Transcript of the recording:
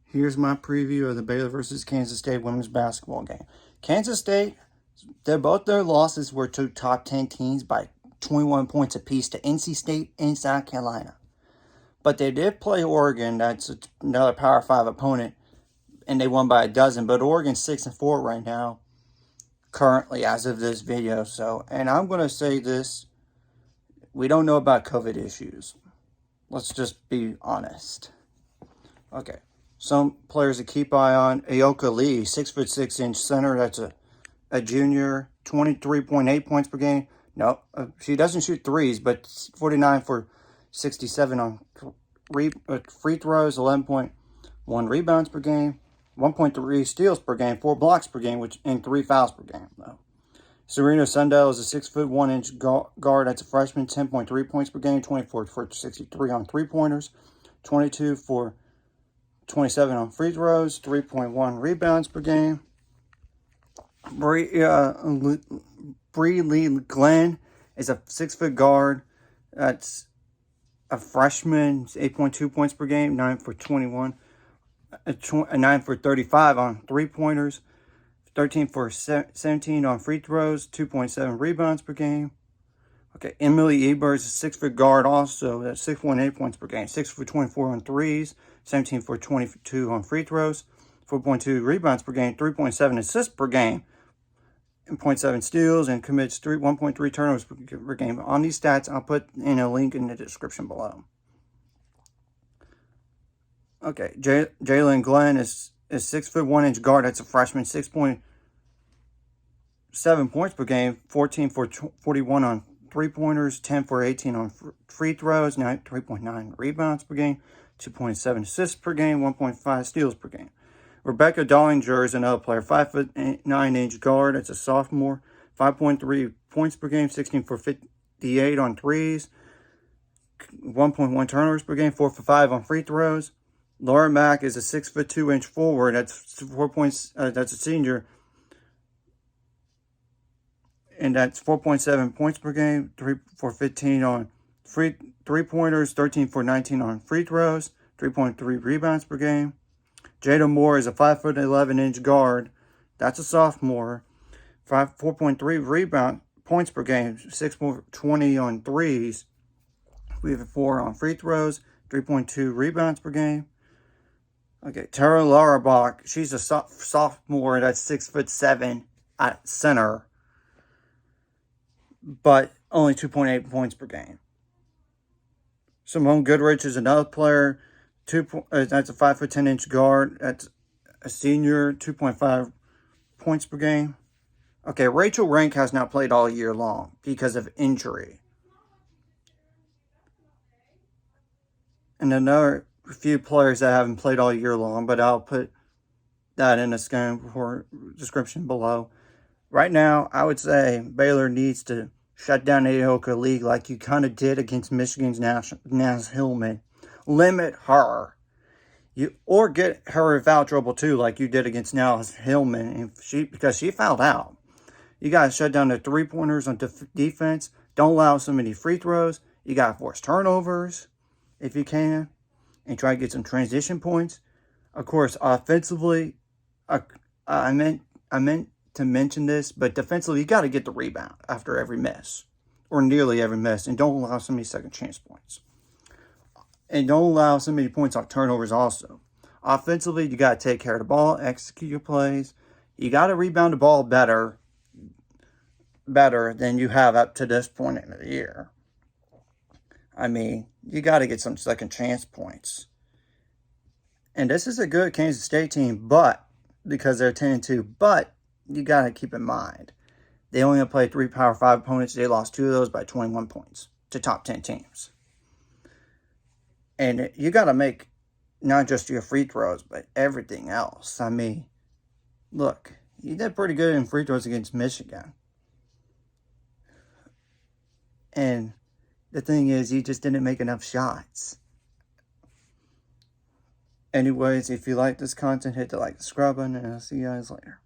Here's my preview of the Baylor versus Kansas State women's basketball game. Kansas State, both their losses were to top 10 teams by 21 points apiece to NC State and South Carolina. But they did play Oregon, that's another Power 5 opponent, and they won by a dozen. But Oregon's 6-4 right now, currently, as of this video. And I'm going to say this, we don't know about COVID issues. Let's just be honest. Okay. Some players to keep eye on. Ayoka Lee, 6'6" center. That's a junior, 23.8 points per game. No, she doesn't shoot threes, but 49 for 67 on free throws, 11.1 rebounds per game, 1.3 steals per game, 4 blocks per game, and 3 fouls per game. Though. Serena Sundell is a 6'1" guard. That's a freshman, 10.3 points per game, 24 for 63 on three-pointers, 22 for 27 on free throws, 3.1 rebounds per game. Bree Lee Glenn is a 6-foot guard. That's a freshman, 8.2 points per game, 9 for 21, 9 for 35 on three-pointers, 13 for 17 on free throws, 2.7 rebounds per game. Okay, Emily Ebers is a 6-foot guard also. That's 6.8 points per game. 6 for 24 on threes, 17 for 22 on free throws, 4.2 rebounds per game, 3.7 assists per game, and 0.7 steals, and commits 1.3 turnovers per game. On these stats, I'll put in a link in the description below. Okay, Jalen Glenn is 6'1" guard. That's a freshman, 6.7 points per game, 14 for 41 on three-pointers, 10 for 18 on free throws, 3.9 rebounds per game, 2.7 assists per game, 1.5 steals per game. Rebecca Dollinger is another player, 5'9" guard. That's a sophomore, 5.3 points per game, 16 for 58 on threes, 1.1 turnovers per game, 4 for 5 on free throws. Laura Mack is a 6'2" forward. That's 4 points. That's a senior. And that's 4.7 points per game, 3 for 15 on three-pointers, 13 for 19 on free throws, 3.3 rebounds per game. Jada Moore is a 5'11" guard. That's a sophomore. 4.3 points per game, 6.20 on threes, 3 on free throws, 3.2 rebounds per game. Okay, Tara Larabach, she's a sophomore. That's 6'7" at center, but only 2.8 points per game. Simone Goodrich is another player. That's a 5'10" guard. That's a senior, 2.5 points per game. Okay, Rachel Rank has not played all year long because of injury. And another few players that haven't played all year long, but I'll put that in the description below. Right now, I would say Baylor needs to shut down Ayoka League like you kind of did against Michigan's Naz Hillman. Limit her. Or get her in foul trouble too, like you did against Naz Hillman, because she fouled out. You got to shut down the three-pointers on defense. Don't allow so many free throws. You got to force turnovers if you can, and try to get some transition points. Of course, offensively, I meant to mention this, but defensively, you got to get the rebound after every miss, or nearly every miss, and don't allow so many second chance points. And don't allow so many points off turnovers also. Offensively, you got to take care of the ball, execute your plays. You got to rebound the ball better than you have up to this point in the year. I mean, you got to get some second chance points. And this is a good Kansas State team, because they're 10-2, but you got to keep in mind, they only have played 3 Power 5 opponents. They lost 2 of those by 21 points to top 10 teams. And you got to make not just your free throws, but everything else. I mean, look, you did pretty good in free throws against Michigan. And the thing is, you just didn't make enough shots. Anyways, if you like this content, hit the like, subscribe button, and I'll see you guys later.